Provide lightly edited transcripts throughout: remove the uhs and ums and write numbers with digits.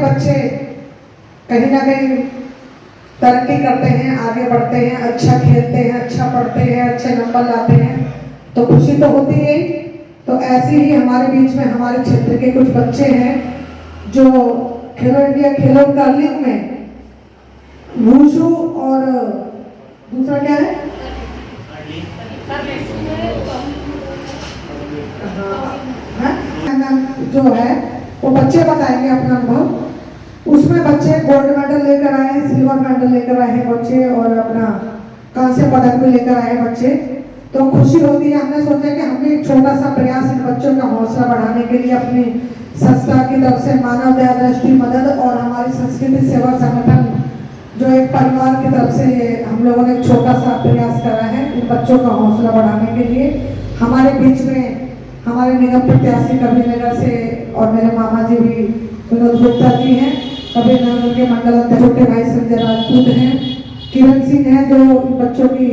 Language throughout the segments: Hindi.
बच्चे कहीं ना कहीं तरक्की करते हैं, आगे बढ़ते हैं, अच्छा खेलते हैं, अच्छा पढ़ते हैं, अच्छे नंबर लाते हैं, तो खुशी तो होती है। तो ऐसे ही हमारे बीच में हमारे क्षेत्र के कुछ बच्चे हैं जो खेलो इंडिया खेलो कर्लिंग में वुशु और दूसरा क्या है जो है वो बच्चे बताएंगे अपना अनुभव। उसमें बच्चे गोल्ड मेडल लेकर आए हैं, सिल्वर मेडल लेकर आए हैं बच्चे, और अपना कांस्य पदक भी लेकर आए हैं बच्चे। तो खुशी होती है। हमने सोचा कि हम भी एक छोटा सा प्रयास इन बच्चों का हौसला बढ़ाने के लिए अपनी संस्था की तरफ से मानव दया दृष्टि मदद और हमारी संस्कृति सेवा संगठन जो एक परिवार की तरफ से हम लोगों ने एक छोटा सा प्रयास करा है इन बच्चों का हौसला बढ़ाने के लिए। हमारे बीच में हमारे निगम प्रत्याशी कबीरनगर से और मेरे मामा जी भी विनोद गुप्ता जी हैं, कबीरनगर के मंडल छोटे भाई संजय राजपूत हैं, किरण सिंह हैं जो बच्चों की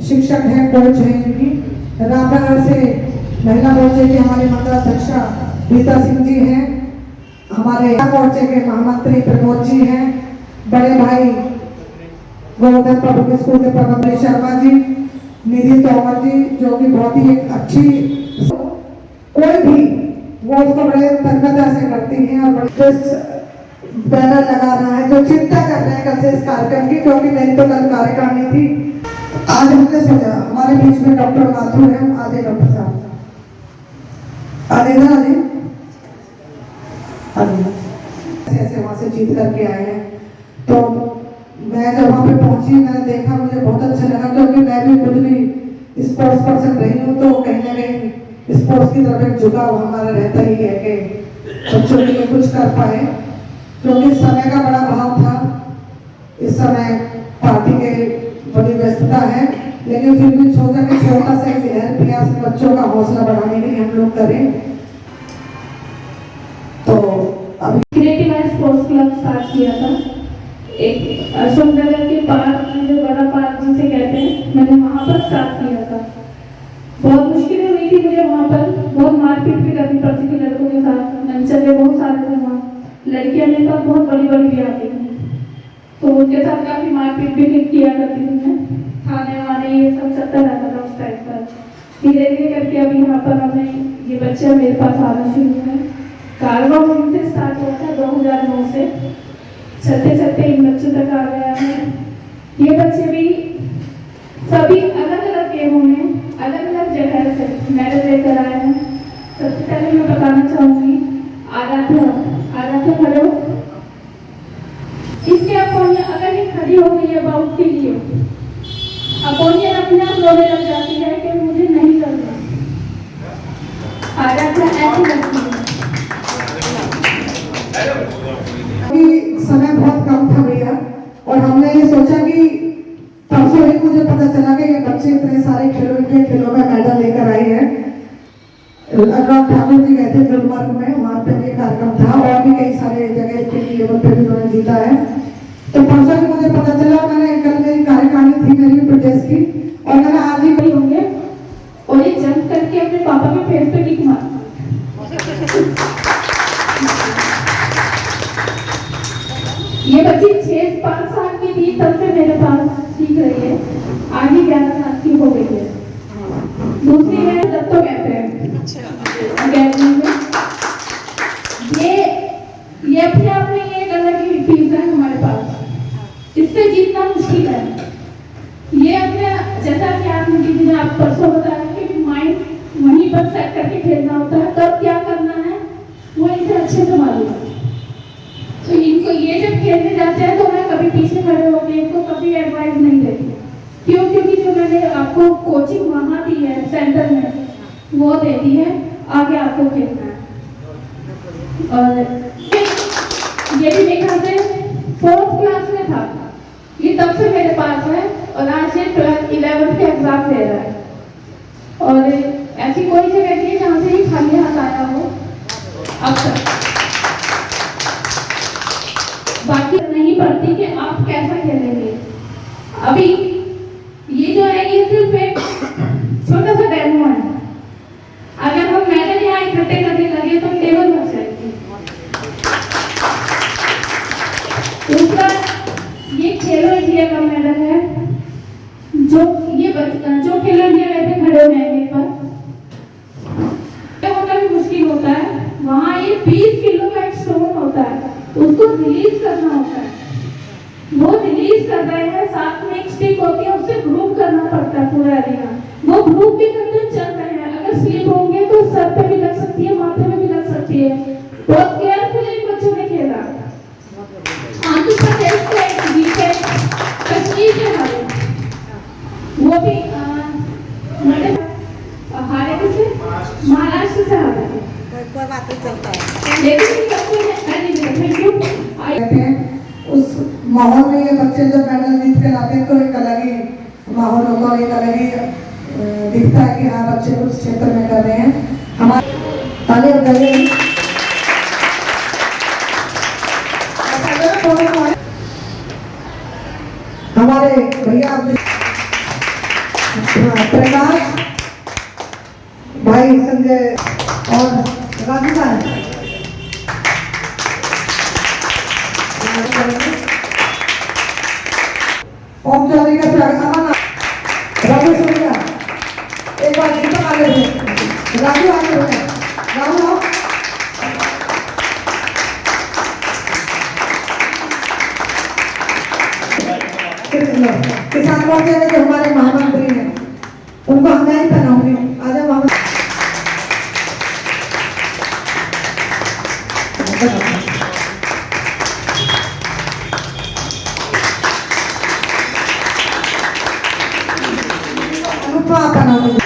शिक्षक हैं, कोच हैं इनकी, रामनगर से महिला मोर्चे की हमारी मंडल अध्यक्षा रीता सिंह जी हैं, हमारे मोर्चे के महामंत्री प्रमोद जी हैं, बड़े भाई गोवर्धन पब्लिक स्कूल के प्रबंधक शर्मा जी, निधि तोमर जी जो कि बहुत ही एक अच्छी, कोई भी वो उसको बड़े तन्मयता से करती हैं और बड़े बैनर लगा रहा है जो चिंता कर रहे हैं कल से इस कार्यक्रम की, क्योंकि मेरी तो कल कार्यकारिणी थी। आज हमने सोचा हमारे बीच में डॉक्टर माथुर है, आजे डॉक्टर साहब आजे ना ऐसे वहां से जीत करके आए हैं। तो मैं जब वहां पे पहुंची मैंने देखा, मुझे बहुत अच्छा लगा क्योंकि मैं भी खुद भी स्पोर्ट्स पर्सन रही हूँ, तो कहीं ना कहीं स्पोर्ट्स की तरफ एक झुकाव हमारा रहता ही है कि बच्चों के लिए कुछ कर पाए, क्योंकि समय का बड़ा अभाव था। इस समय पार्टी के बड़ी व्यस्तता है, लेकिन फिर भी सोचा कि छोटा सा प्रयास बच्चों का हौसला बढ़ाने के लिए हम लोग करें। तो अभी क्रिएटिव स्पोर्ट्स क्लब स्टार्ट किया था एक अशोक नगर के पार्क में, जो बड़ा पार्क जिसे कहते हैं, मैंने वहाँ पर स्टार्ट किया था। बहुत मुश्किलें हुई थी मुझे वहाँ पर, बहुत मारपीट भी करनी पड़ती थी लड़कों के साथ, नंचले बहुत सारे थे वहाँ, लड़कियाँ मेरे पास बहुत बड़ी बड़ी भी आती थी, तो उनके साथ काफी मारपीट भी किया करती थी मैं, खाने वाने ये सब चलता रहता था उस टाइम पर। धीरे धीरे करके अभी यहाँ पर हमें ये बच्चे मेरे पास आना शुरू हुए। कारवा से स्टार्ट हुआ था 2009 से, चलते चलते इन बच्चों तक आ गया है। ये बच्चे भी सभी अलग अलग गेमों में अलग अलग जगह से मेडल लेकर आए हैं। सबसे पहले मैं बताना चाहूंगी आराध्या खड़े हो, इसके अपोनिया अगर ये खड़ी हो गई है बाउट के लिए, अपोनिया अपने आप रोने लग जाती है कि मुझे नहीं करना। आराध्या ऐसी लगती है। समय बहुत कम था भैया, और हमने ये सोचा कि परसों ही मुझे पता चला कि ये बच्चे इतने सारे खेलों में मेडल लेकर आए हैं। अनुराग ठाकुर जी गए थे गुलमर्ग में, वहाँ पे भी कार्यक्रम था, और भी कई सारे जगह के लेवल पे भी उन्होंने जीता है। तो परसों ही मुझे पता चला, मैंने कल मेरी कार्यकारिणी थी मेरी प्रदेश की, और मैंने आज ही बड़ी होंगे और ये जंप करके अपने पापा के फेस पे किक मार। ये बच्ची 5 साल की थी तब से मेरे पास सीख रही है, आज ही 11 साल की हो गई है। दूसरी है दत्तो कहते हैं, ये अपने आप में एक अलग ही चीज है हमारे पास, इससे जीतना मुश्किल है। ये अपने जैसा कि आप ने आप परसों बताया कि माइंड वहीं पर सेट करके खेलना होता है, तब क्या करना है वो इसे अच्छे से मालूम है। तो इनको ये जब खेलने जाते हैं तो मैं कभी पीछे खड़े होकर इनको कभी एडवाइस नहीं देती, क्यों? क्योंकि जो मैंने आपको कोचिंग वहाँ दी है सेंटर में, वो दे दी है, आगे आपको खेलना है। और ये भी मेरे ख्याल से 4th क्लास में था, ये तब से मेरे पास है, और आज ये 12th 11th के एग्जाम दे रहा है। और ऐसी कोई जगह नहीं है जहाँ से ये खाली हाथ आया हो अब तक। बाकी नहीं पड़ती कि आप कैसा खेलेंगे। अभी ये जो है ये सिर्फ एक छोटा सा डेमो है, अगर हम मेडल यहाँ इकट्ठे करने लगे तो टेबल बच जाएगी। दूसरा ये खेलो इंडिया का मेडल है, जो खेलो इंडिया में पे खड़े हुए हैं पर होना भी मुश्किल होता है। वहाँ ये 20 किलो का एक स्टोन होता है, उसको रिलीज करना होता है। वो रिलीज कर रहे हैं, साथ में एक स्टिक होती है, उससे ग्रुप करना पड़ता है पूरा एरिया। वो ग्रुप भी करते चल रहे हैं, अगर स्लिप होंगे तो सर पे भी लग सकती है, माथे में भी लग सकती है। बहुत केयरफुली इन बच्चों ने खेला। आंध्र प्रदेश का एक विकेट कश्मीर के हारे, वो भी हारे से महाराष्ट्र से हारे, कोई बात नहीं चलता है। लेकिन थैंक यू। कहते हैं उस माहौल में ये बच्चे जो मेडल जीत के लाते हैं तो एक अलग ही माहौल होता है, एक अलग ही दिखता है कि हाँ बच्चे उस क्षेत्र में कर रहे हैं। हमारे ताली बजाइए। हमारे भैया प्रकाश भाई संजय और राजू साहब ओम चौधरी का स्वागत। राजू सुनिया एक बार दीपक आगे बढ़े, राजू आगे बढ़े, राजू आओ। किसान मोर्चे में जो हमारे महामंत्री हैं उनको हम नहीं पहनाऊंगी। आ जाओ महामंत्री। अनुपमा पहनाऊंगी।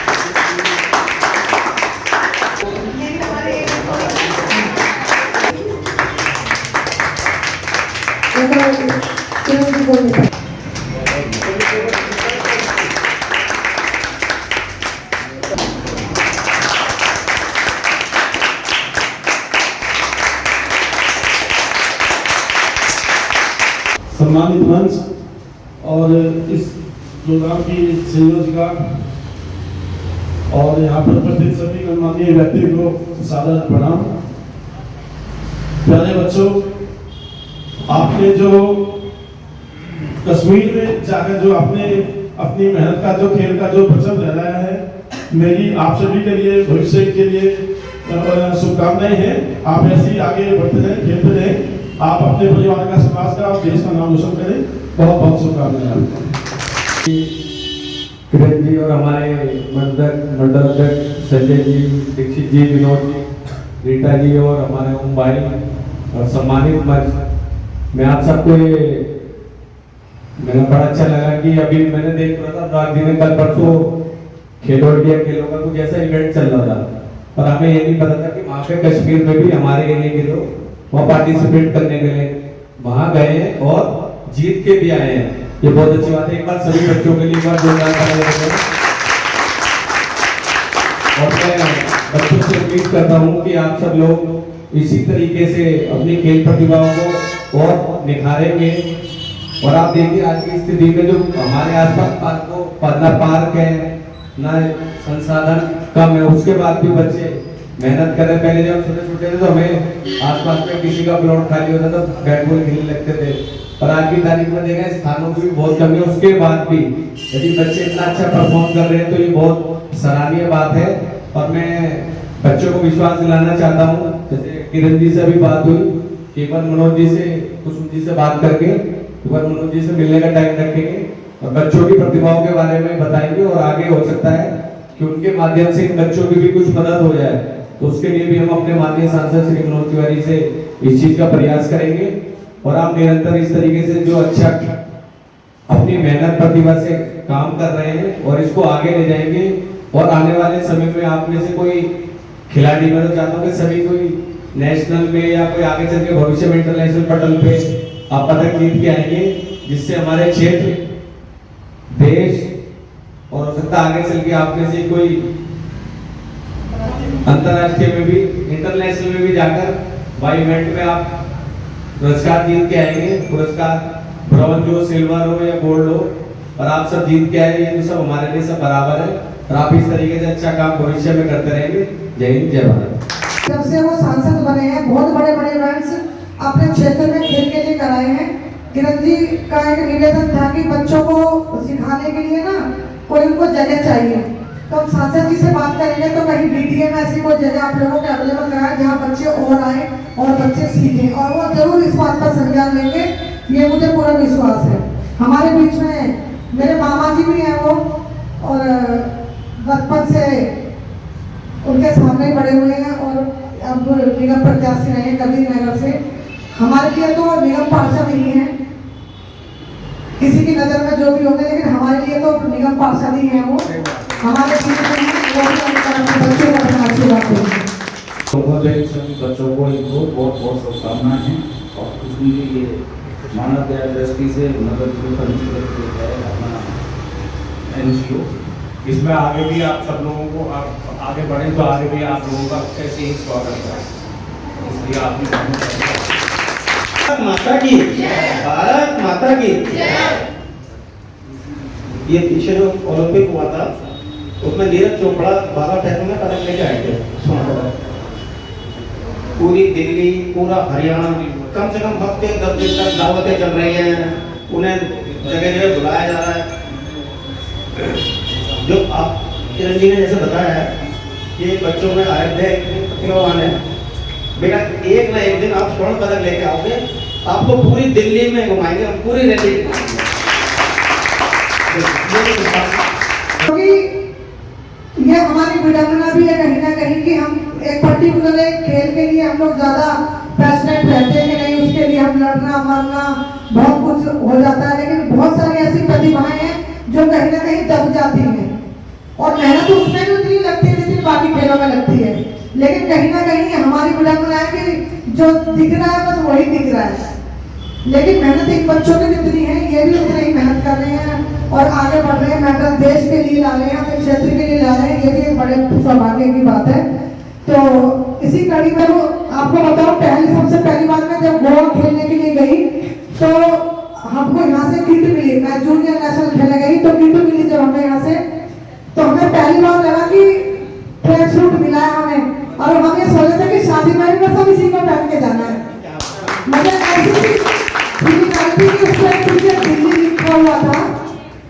सम्मानित मंच और इस प्रोग्राम की संयोजिका और यहाँ पर उपस्थित सभी गणमान्य व्यक्ति को सादर प्रणाम। प्यारे बच्चों, आपने जो कश्मीर में जाकर जो आपने अपनी मेहनत का जो खेल का जो परचम लहराया है, मेरी आप सभी के लिए भविष्य के लिए शुभकामनाएं हैं। आप ऐसे ही आगे बढ़ते रहें, खेलते रहें, आप अपने परिवार का, समाज का और देश का नाम रोशन करें। बहुत बहुत शुभकामनाएं। किरण जी और हमारे मंडल अध्यक्ष संजय जी, दीक्षित जी, विनोद जी, रीटा जी और हमारे ओम भाई और सम्मानित मंच, मैं आप सबको मेरा बड़ा अच्छा लगा कि अभी मैंने देख रहा था राजधानी में कल परसों खेलो इंडिया खेलों का कुछ ऐसा इवेंट चल रहा था, पर हमें ये नहीं पता था कि वहाँ पे कश्मीर में भी हमारे एरिया के लोग वहाँ पार्टिसिपेट करने के लिए वहाँ गए हैं और जीत के भी आए हैं। ये बहुत अच्छी बात है। एक बार सभी बच्चों के लिए एक बार जोरदार ताली बजाएं। और मैं बच्चों से उम्मीद करता हूँ कि आप सब लोग इसी तरीके से अपनी खेल प्रतिभाओं को और निखारेंगे। और आप देखिए आज की स्थिति में जो हमारे आसपास पार्क है, ना संसाधन कम है, उसके बाद भी बच्चे मेहनत कर रहे। पहले जब छोटे छोटे थे तो हमें आसपास में किसी का प्लॉट खाली होता था तो बैट बॉल खेलने लगते थे, पर आज की तारीख में देखा स्थानों की भी बहुत कमी है। उसके बाद भी यदि बच्चे इतना अच्छा परफॉर्म कर रहे हैं तो ये बहुत सराहनीय बात है। और मैं बच्चों को विश्वास दिलाना चाहता हूँ, जैसे किरण जी से अभी बात हुई, केवल मनोज जी से, कुसुम जी से बात करके केवल मनोज जी से मिलने का टाइम रखेंगे और बच्चों की प्रतिभाओं के बारे में बताएंगे। और आगे हो सकता है कि उनके माध्यम से इन बच्चों की भी कुछ मदद हो जाए, तो उसके लिए भी हम अपने माननीय सांसद श्री मनोज तिवारी से इस चीज का प्रयास करेंगे। और आप निरंतर इस तरीके से जो अच्छा अपनी मेहनत प्रतिभा से काम कर रहे हैं और इसको आगे ले जाएंगे। और आने वाले समय में आप में से कोई खिलाड़ी, मैं तो चाहता हूँ कि सभी कोई नेशनल में या कोई आगे चल के भविष्य में इंटरनेशनल पटल पे आप पदक जीत के आएंगे, जिससे हमारे क्षेत्र, देश और हो सकता आगे चल के आप में से कोई अंतरराष्ट्रीय में भी, इंटरनेशनल में भी जाकर वाई इवेंट में आप पुरस्कार जीत के आएंगे। पुरस्कार ब्रॉन्ज हो, सिल्वर हो या गोल्ड हो, और आप सब जीत के आए, ये तो सब हमारे लिए सब बराबर है। और आप इस तरीके से अच्छा काम भविष्य में करते रहेंगे। जय हिंद, जय भारत। जब से वो सांसद बने हैं बहुत बड़े बड़े इवेंट्स अपने क्षेत्र में खेल के लिए कराए हैं। किरण जी का एक निवेदन था कि बच्चों को सिखाने के लिए ना कोई उनको जगह चाहिए, तो हम सांसद जी से बात करेंगे तो कहीं डीडीए में ऐसी कोई जगह आप लोगों को अवेलेबल कराए जहाँ बच्चे और आए और बच्चे सीखें, और वो जरूर इस बात का संज्ञान लेंगे, ये मुझे पूरा विश्वास है। हमारे बीच में मेरे मामा जी भी हैं, वो और बचपन से उनके सामने बड़े हुए हैं और अब निगम प्रत्याशी रहे हैं कबीर नगर से। हमारे लिए तो निगम पार्षद ही है, किसी की नजर में जो भी होंगे, लेकिन हमारे लिए तो निगम पार्षद ही है वो हमारे बीच में हैं, वो भी बच्चों को अपना आशीर्वाद देंगे। सभी बच्चों को इनको बहुत बहुत शुभकामनाएं हैं और कुछ भी ये मानव दया दृष्टि से मदद है अपना NGO, इसमें आगे भी आप सब लोगों को आप आगे बढ़ें तो आगे भी आप लोगों का कैसे ही स्वागत है, इसलिए आपने भारत माता की, भारत माता की। ये पीछे जो ओलंपिक हुआ था उसमें नीरज चोपड़ा 12 टैगों में पदक लेके आए थे, स्वर्ण पदक। पूरी दिल्ली, पूरा हरियाणा, कम से कम हफ्ते 10 दिन तक दावतें चल रही हैं, उन्हें जगह जगह बुलाया जा रहा है। जो आप किरण जी ने जैसे बताया है कि बच्चों में आराध्य प्रतिभावान है, बेटा एक ना एक दिन आप स्वर्ण पदक लेके आओगे, आपको पूरी दिल्ली में घुमाएंगे, हम पूरी रैली। क्योंकि ये हमारी विडंबना भी है कहीं ना कहीं कि हम एक पर्टिकुलर एक खेल के लिए हम लोग ज्यादा पैशनेट रहते हैं कि नहीं, उसके लिए हम लड़ना मरना बहुत कुछ हो जाता है, लेकिन बहुत सारी ऐसी प्रतिभाएं हैं जो कहीं ना कहीं दब जाती हैं और मेहनत उसमें भी उतनी लगती है जितनी बाकी खेलों में लगती है, लेकिन कहीं ना कहीं हमारी विडंबना है कि जो दिख रहा है बस वही दिख रहा है, लेकिन मेहनत इन बच्चों की जितनी है ये भी उतनी ही मेहनत कर रहे हैं और आगे बढ़ रहे हैं, मेडल देश के लिए ला रहे हैं, अपने क्षेत्र के लिए ला रहे हैं, ये भी एक बड़े सौभाग्य की बात है। तो इसी कड़ी में वो आपको बताऊं, सबसे पहली बार मैं जब गोवा खेलने के लिए गई तो हमको यहाँ से किट मिली, मैं जूनियर नेशनल खेलने गई तो किट मिली जब हमें यहाँ से, तो हमें पहली बार लगा कि ट्रैक सूट मिला है हमें, और हम ये सोचे थे कि शादी में सब इसी को पहन के जाना है। मतलब ऐसी उस पर पीछे दिल्ली लिखा हुआ था,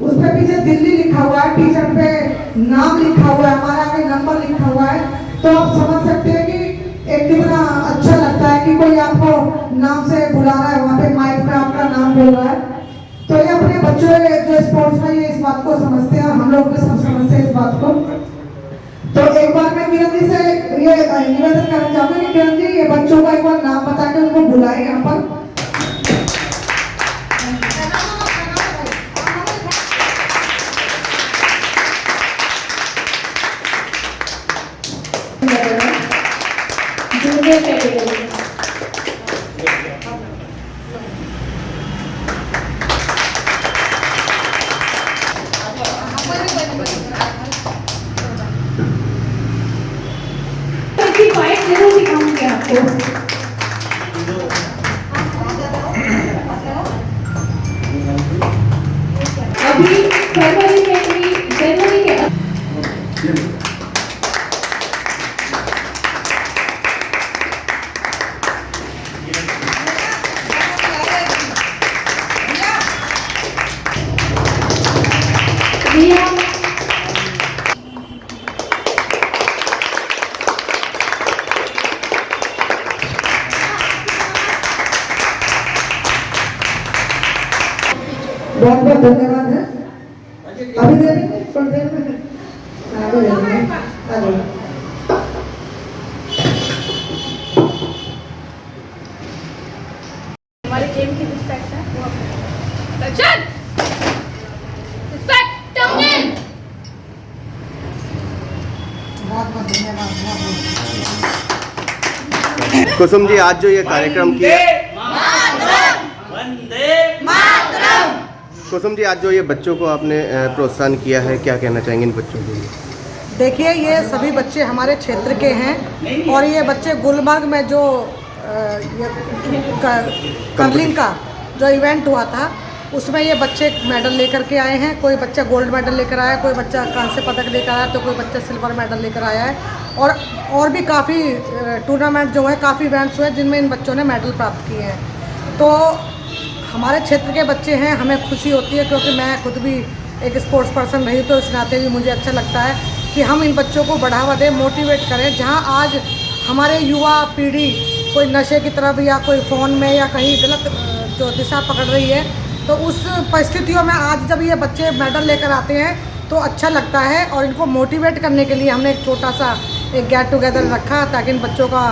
उस पर पीछे दिल्ली लिखा हुआ है, टी शर्ट पे नाम लिखा हुआ है, हमारा आगे नंबर लिखा हुआ है, तो आप समझ सकते हैं कि एक कितना अच्छा लगता है कि कोई आपको नाम से बुला रहा है, वहाँ पे माइक पे आपका नाम बोल रहा है। तो ये अपने बच्चों जो स्पोर्ट्स में ये इस बात को समझते हैं, हम लोग भी सब समझते हैं इस बात को। तो एक बार मैं किरण जी से ये निवेदन करना चाहूंगी कि किरण जी ये बच्चों का एक बार नाम बता के उनको बुलाए यहाँ पर। जूनियर कैटेगरी फाइट जरूर दिखाऊंगी आपको। अभी फरवरी के बहुत बहुत धन्यवाद है। अभी दे देंगे थोड़ी देर में, आगे दे देंगे, आगे। हमारे गेम की रिस्पेक्ट है वो सचिन रिस्पेक्ट टमन। बहुत बहुत धन्यवाद। कुसुम जी, आज जो ये कार्यक्रम किया, कुसुम जी आज जो ये बच्चों को आपने प्रोत्साहन किया है, क्या कहना चाहेंगे इन बच्चों के लिए? देखिए, ये सभी बच्चे हमारे क्षेत्र के हैं और ये बच्चे गुलमर्ग में जो कर्लिंग का जो इवेंट हुआ था उसमें ये बच्चे मेडल लेकर के आए हैं। कोई बच्चा गोल्ड मेडल लेकर आया है, कोई बच्चा कांस्य पदक लेकर आया, तो कोई बच्चा सिल्वर मेडल लेकर आया है। और भी काफ़ी टूर्नामेंट जो है, काफ़ी इवेंट्स हुए जिनमें इन बच्चों ने मेडल प्राप्त किए हैं। तो हमारे क्षेत्र के बच्चे हैं, हमें खुशी होती है, क्योंकि मैं खुद भी एक स्पोर्ट्स पर्सन रही, तो इस नाते भी मुझे अच्छा लगता है कि हम इन बच्चों को बढ़ावा दें, मोटिवेट करें। जहाँ आज हमारे युवा पीढ़ी कोई नशे की तरफ या कोई फ़ोन में या कहीं गलत जो दिशा पकड़ रही है, तो उस परिस्थितियों में आज जब ये बच्चे मेडल लेकर आते हैं तो अच्छा लगता है। और इनको मोटिवेट करने के लिए हमने एक छोटा सा एक गेट टुगेदर रखा, ताकि इन बच्चों का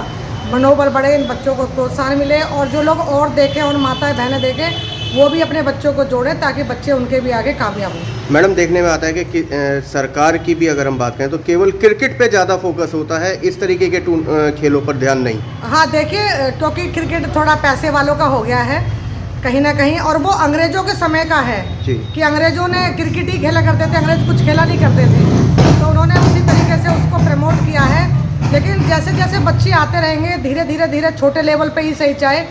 मनोबल बढ़े, इन बच्चों को प्रोत्साहन मिले, और जो लोग और देखें और माताएं बहनें देखें वो भी अपने बच्चों को जोड़ें, ताकि बच्चे उनके भी आगे कामयाब हों। मैडम, देखने में आता है कि सरकार की भी अगर हम बात करें तो केवल क्रिकेट पे ज़्यादा फोकस होता है, इस तरीके के खेलों पर ध्यान नहीं। हाँ, देखिए, क्योंकि क्रिकेट थोड़ा पैसे वालों का हो गया है कहीं ना कहीं, और वो अंग्रेज़ों के समय का है जी। कि अंग्रेज़ों ने क्रिकेट ही खेला करते थे, अंग्रेज़ कुछ खेला नहीं करते थे, तो उन्होंने उसी तरीके से उसको प्रमोट किया है। लेकिन जैसे जैसे बच्चे आते रहेंगे, धीरे धीरे धीरे छोटे लेवल पे ही सही चाहे,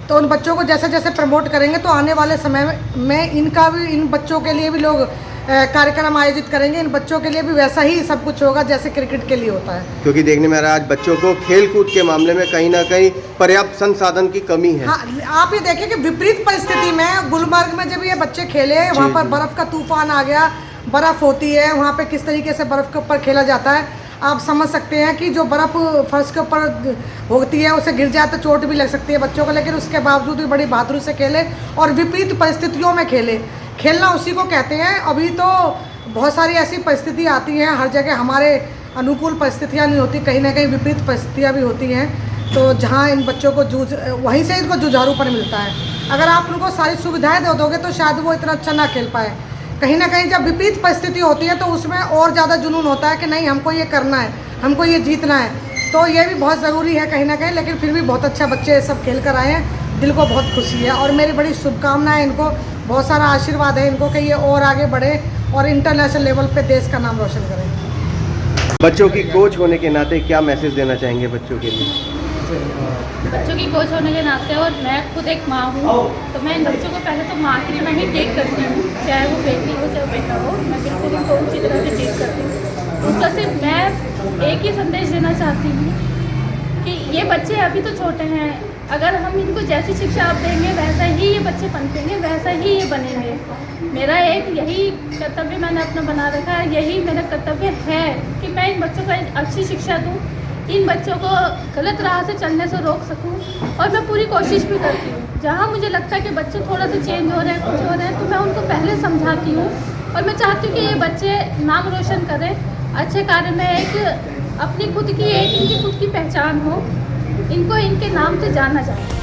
तो उन बच्चों को जैसे जैसे प्रमोट करेंगे तो आने वाले समय में इनका भी, इन बच्चों के लिए भी लोग कार्यक्रम आयोजित करेंगे, इन बच्चों के लिए भी वैसा ही सब कुछ होगा जैसे क्रिकेट के लिए होता है। क्योंकि देखने में आ रहा है आज बच्चों को खेल कूद के मामले में कहीं ना कहीं पर्याप्त संसाधन की कमी है। हाँ, आप ये देखिए कि विपरीत परिस्थिति में गुलमर्ग में जब ये बच्चे खेले, वहाँ पर बर्फ़ का तूफान आ गया, बर्फ़ होती है वहाँ पे, किस तरीके से बर्फ़ के ऊपर खेला जाता है, आप समझ सकते हैं कि जो बर्फ़ फर्श के ऊपर होती है उसे गिर जाए तो चोट भी लग सकती है बच्चों को, लेकिन उसके बावजूद भी बड़ी बहादुरी से खेले और विपरीत परिस्थितियों में खेले। खेलना उसी को कहते हैं। अभी तो बहुत सारी ऐसी परिस्थिति आती हैं, हर जगह हमारे अनुकूल परिस्थितियाँ नहीं होती, कहीं ना कहीं विपरीत परिस्थितियाँ भी होती हैं, तो जहाँ इन बच्चों को वहीं से इनको जुझारूपन मिलता है। अगर आप उनको सारी सुविधाएँ दे दोगे तो शायद वो इतना अच्छा ना खेल पाए। कहीं ना कहीं जब विपरीत परिस्थिति होती है तो उसमें और ज़्यादा जुनून होता है कि नहीं, हमको ये करना है, हमको ये जीतना है, तो ये भी बहुत ज़रूरी है कहीं ना कहीं। लेकिन फिर भी बहुत अच्छा बच्चे सब खेल कर आए हैं, दिल को बहुत खुशी है, और मेरी बड़ी शुभकामनाएं इनको, बहुत सारा आशीर्वाद है इनको कि ये और आगे बढ़े और इंटरनेशनल लेवल पे देश का नाम रोशन करें। बच्चों की कोच होने के नाते क्या मैसेज देना चाहेंगे बच्चों के लिए? बच्चों की कोच होने के नाते, और मैं खुद एक माँ हूँ, तो मैं इन बच्चों को पहले तो माँ की तरह ही ट्रीट करती हूँ, चाहे वो बेटी हो चाहे बेटा हो, मैं बिल्कुल उनको उसी तरह से ट्रीट करती हूँ। उसका सिर्फ मैं एक ही संदेश देना चाहती हूँ कि ये बच्चे अभी तो छोटे हैं, अगर हम इनको जैसी शिक्षा आप देंगे वैसा ही ये बच्चे पनपेंगे, वैसा ही ये बनेंगे। मेरा एक यही कर्तव्य मैंने अपना बना रखा है, यही मेरा कर्तव्य है कि मैं इन बच्चों को एक अच्छी शिक्षा दूँ, इन बच्चों को गलत राह से चलने से रोक सकूं, और मैं पूरी कोशिश भी करती हूँ। जहाँ मुझे लगता है कि बच्चे थोड़ा सा चेंज हो रहे हैं, कुछ हो रहे हैं, तो मैं उनको पहले समझाती हूँ, और मैं चाहती हूँ कि ये बच्चे नाम रोशन करें, अच्छे कार्य में एक अपनी खुद की एक इनकी खुद की पहचान हो, इनको इनके नाम से जाना जाए।